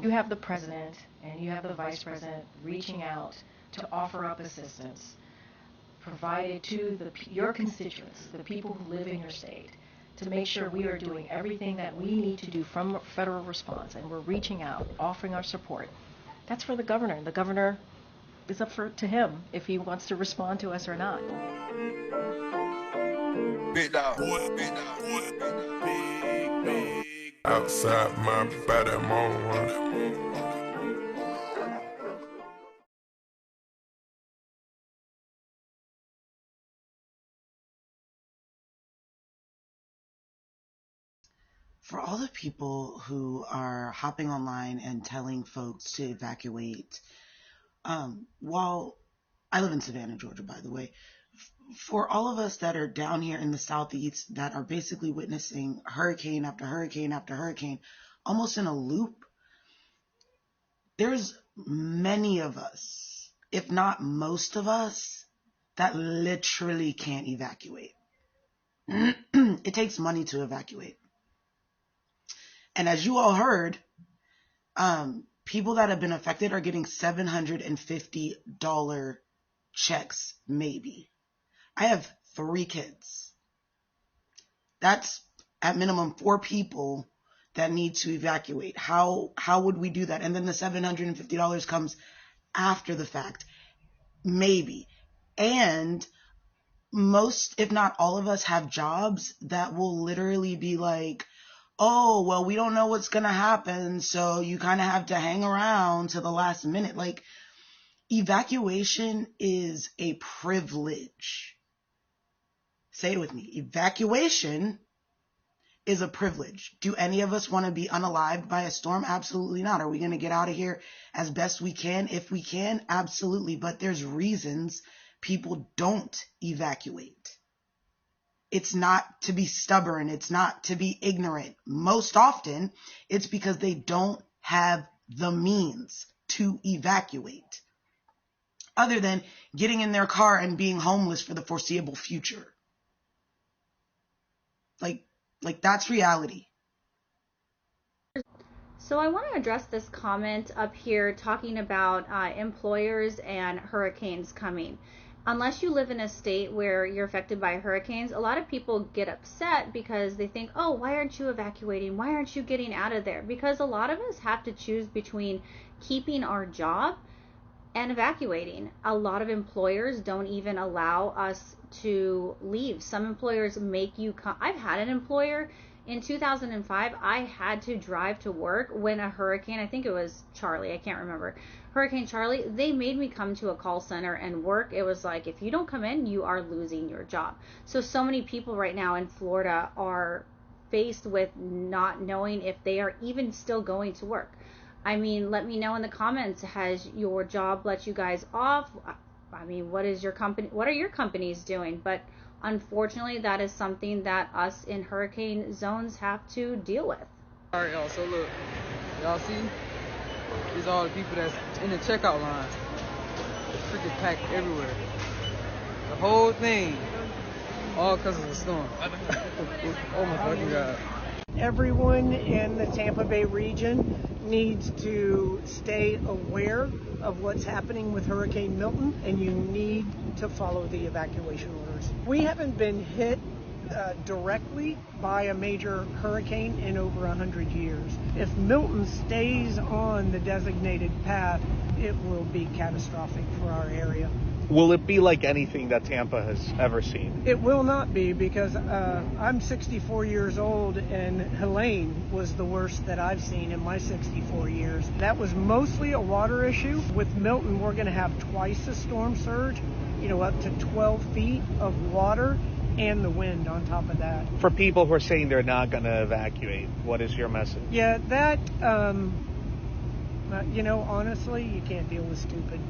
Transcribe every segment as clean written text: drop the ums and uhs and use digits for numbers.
You have the president and you have the vice president reaching out to offer up assistance provided to your constituents, the people who live in your state, to make sure we are doing everything that we need to do from federal response, and we're reaching out, offering our support. That's for the governor. The governor is up to him if he wants to respond to us or not. Big dog. Outside my body, I'm on one. For all the people who are hopping online and telling folks to evacuate, while I live in Savannah, Georgia, by the way, for all of us that are down here in the Southeast that are basically witnessing hurricane after hurricane after hurricane, almost in a loop, there's many of us, if not most of us, that literally can't evacuate. It takes money to evacuate. And as you all heard, people that have been affected are getting $750 checks, maybe. I have 3 kids. That's at minimum 4 people that need to evacuate. How would we do that? And then the $750 comes after the fact, maybe. And most, if not all of us, have jobs that will literally be like, oh, well, we don't know what's going to happen, so you kind of have to hang around to the last minute. Like, evacuation is a privilege. Say it with me. Evacuation is a privilege. Do any of us want to be unalived by a storm? Absolutely not. Are we going to get out of here as best we can? If we can, absolutely. But there's reasons people don't evacuate. It's not to be stubborn. It's not to be ignorant. Most often, it's because they don't have the means to evacuate, other than getting in their car and being homeless for the foreseeable future. Like that's reality. So I want to address this comment up here talking about employers and hurricanes coming. Unless you live in a state where you're affected by hurricanes, a lot of people get upset because they think, oh, why aren't you evacuating? Why aren't you getting out of there? Because a lot of us have to choose between keeping our job and evacuating. A lot of employers don't even allow us to leave. Some employers make you come. I've had an employer in 2005, I had to drive to work when a hurricane, I think it was Charlie, I can't remember, Hurricane Charlie, they made me come to a call center and work. It was like, if you don't come in, you are losing your job. So many people right now in Florida are faced with not knowing if they are even still going to work. I mean, let me know in the comments, has your job let you guys off? I mean, what are your companies doing? But unfortunately, that is something that us in hurricane zones have to deal with. All right, y'all, so look, y'all see? These are all the people that's in the checkout line. Freaking packed everywhere. The whole thing, all because of the storm. Oh my fucking God. Everyone in the Tampa Bay region needs to stay aware of what's happening with Hurricane Milton, and you need to follow the evacuation orders. We haven't been hit directly by a major hurricane in over 100 years. If Milton stays on the designated path, it will be catastrophic for our area. Will it be like anything that Tampa has ever seen? It will not be, because I'm 64 years old, and Helene was the worst that I've seen in my 64 years. That was mostly a water issue. With Milton, we're going to have twice the storm surge, up to 12 feet of water, and the wind on top of that. For people who are saying they're not going to evacuate, what is your message? Yeah, that, honestly, you can't deal with stupid.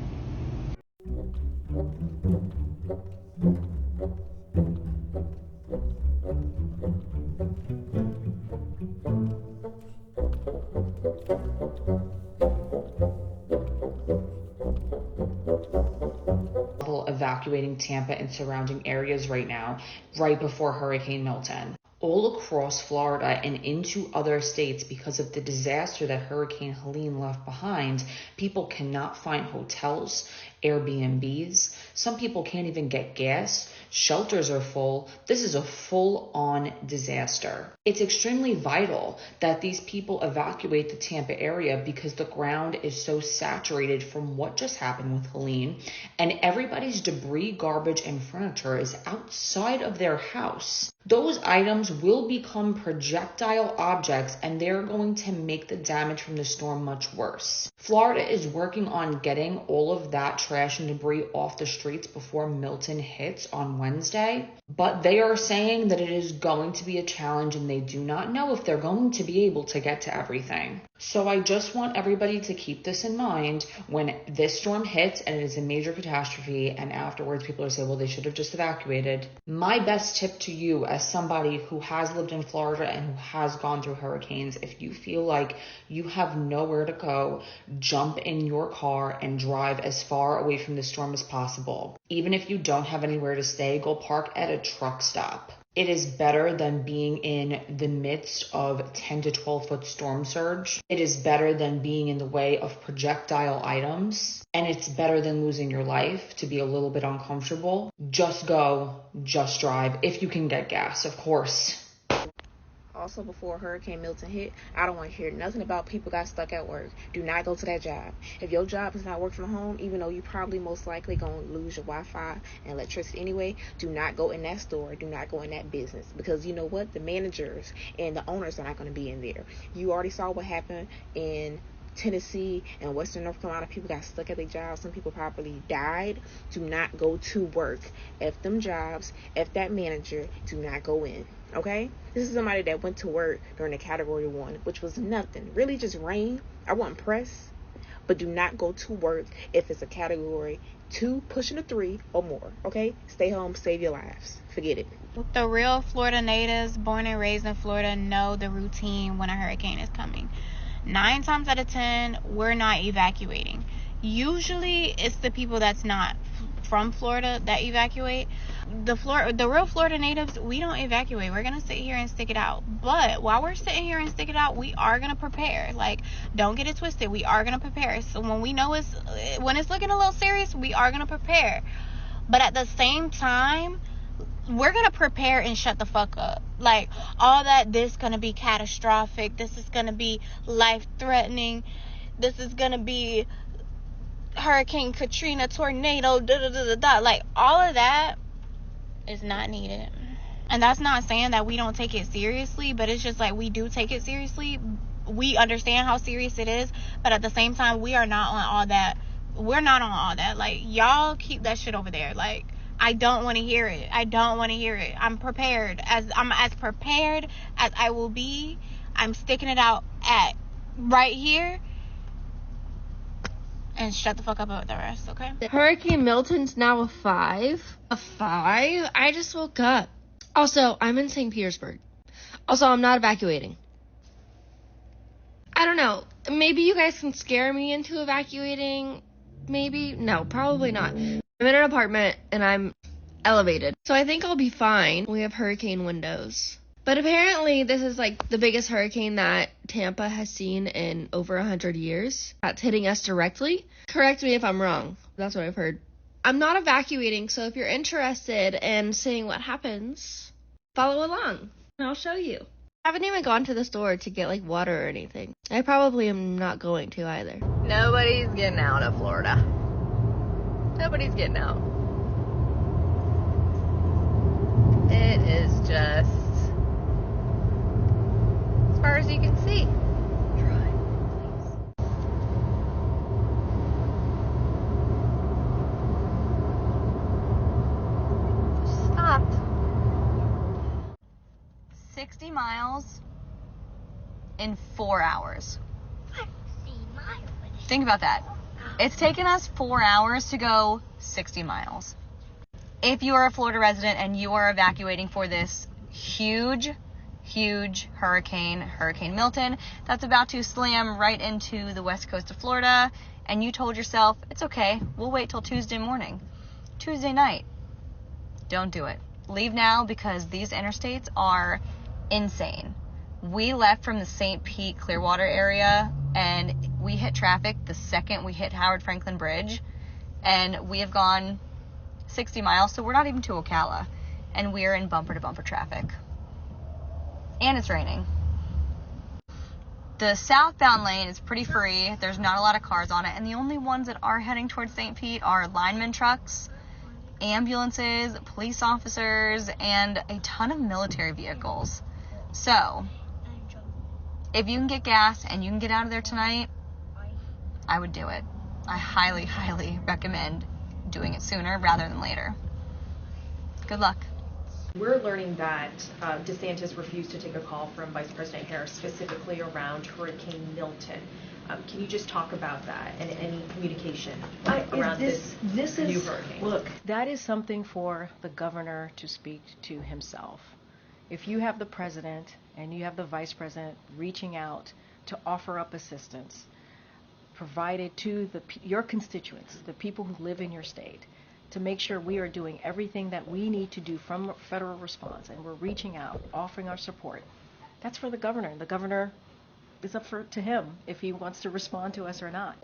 Evacuating Tampa and surrounding areas right now, right before Hurricane Milton. all across Florida and into other states because of the disaster that Hurricane Helene left behind. People cannot find hotels, Airbnbs. Some people can't even get gas. Shelters are full. This is a full-on disaster. It's extremely vital that these people evacuate the Tampa area because the ground is so saturated from what just happened with Helene, and everybody's debris, garbage, and furniture is outside of their house. Those items will become projectile objects, and they're going to make the damage from the storm much worse. Florida is working on getting all of that trash and debris off the streets before Milton hits on Wednesday, but they are saying that it is going to be a challenge and they do not know if they're going to be able to get to everything. So I just want everybody to keep this in mind when this storm hits and it is a major catastrophe, and afterwards people are saying, well, they should have just evacuated. My best tip to you as somebody who has lived in Florida and who has gone through hurricanes, if you feel like you have nowhere to go, jump in your car and drive as far away from the storm as possible. Even if you don't have anywhere to stay, go park at a truck stop. It is better than being in the midst of 10 to 12 foot storm surge. It is better than being in the way of projectile items. And it's better than losing your life to be a little bit uncomfortable. Just go, just drive. If you can get gas, of course. Also, before Hurricane Milton hit, I don't want to hear nothing about people got stuck at work. Do not go to that job. If your job is not work from home, even though you probably most likely going to lose your Wi-Fi and electricity anyway, do not go in that store. Do not go in that business. Because you know what? The managers and the owners are not going to be in there. You already saw what happened in Tennessee and Western North Carolina. People got stuck at their jobs. Some people probably died. Do not go to work. F them jobs. F that manager. Do not go in. Okay? This is somebody that went to work during a category 1, which was nothing. Really just rain. I wasn't pressed. But do not go to work if it's a category 2, pushing a 3 or more. Okay? Stay home, save your lives. Forget it. The real Florida natives born and raised in Florida know the routine when a hurricane is coming. 9 times out of 10, we're not evacuating. Usually it's the people that's not from Florida that evacuate. The real Florida natives, we don't evacuate. We're gonna sit here and stick it out. But while we're sitting here and stick it out, we are gonna prepare. Like, don't get it twisted. We are gonna prepare. So when we know when it's looking a little serious, we are gonna prepare. But at the same time, we're gonna prepare and shut the fuck up. Like, all that, this gonna be catastrophic, this is gonna be life-threatening, this is gonna be Hurricane Katrina, tornado, like, all of that is not needed. And that's not saying that we don't take it seriously, but it's just like, we do take it seriously. We understand how serious it is, but at the same time, we are not on all that. We're not on all that. Like, y'all keep that shit over there. Like, I don't want to hear it. I don't want to hear it. I'm prepared. I'm as prepared as I will be. I'm sticking it out at right here. And shut the fuck up about the rest, okay? Hurricane Milton's now a 5. A 5? I just woke up. Also, I'm in St. Petersburg. Also, I'm not evacuating. I don't know. Maybe you guys can scare me into evacuating. Maybe. No, probably not. I'm in an apartment and I'm elevated. So I think I'll be fine. We have hurricane windows. But apparently this is like the biggest hurricane that Tampa has seen in over 100 years. That's hitting us directly. Correct me if I'm wrong. That's what I've heard. I'm not evacuating, so if you're interested in seeing what happens, follow along and I'll show you. I haven't even gone to the store to get like water or anything. I probably am not going to either. Nobody's getting out of Florida. Nobody's getting out. It is just as far as you can see. Stopped. 60 miles in 4 hours. Think about that. It's taken us 4 hours to go 60 miles. If you are a Florida resident and you are evacuating for this huge hurricane, Hurricane Milton, that's about to slam right into the west coast of Florida, and you told yourself, it's okay, we'll wait till Tuesday morning, Tuesday night, don't do it. Leave now, because these interstates are insane. We left from the St. Pete Clearwater area and we hit traffic the second we hit Howard Franklin Bridge, and we have gone 60 miles, so we're not even to Ocala, and we're in bumper to bumper traffic. And it's raining. The southbound lane is pretty free. There's not a lot of cars on it, and the only ones that are heading towards St. Pete are lineman trucks, ambulances, police officers, and a ton of military vehicles. So, if you can get gas and you can get out of there tonight, I would do it. I highly, highly recommend doing it sooner rather than later. Good luck. We're learning that DeSantis refused to take a call from Vice President Harris specifically around Hurricane Milton. Can you just talk about that and any communication around this new hurricane? Look, that is something for the governor to speak to himself. If you have the president and you have the vice president reaching out to offer up assistance provided to your constituents, the people who live in your state, to make sure we are doing everything that we need to do from federal response, and we're reaching out, offering our support, that's for the governor. The governor is up to him if he wants to respond to us or not.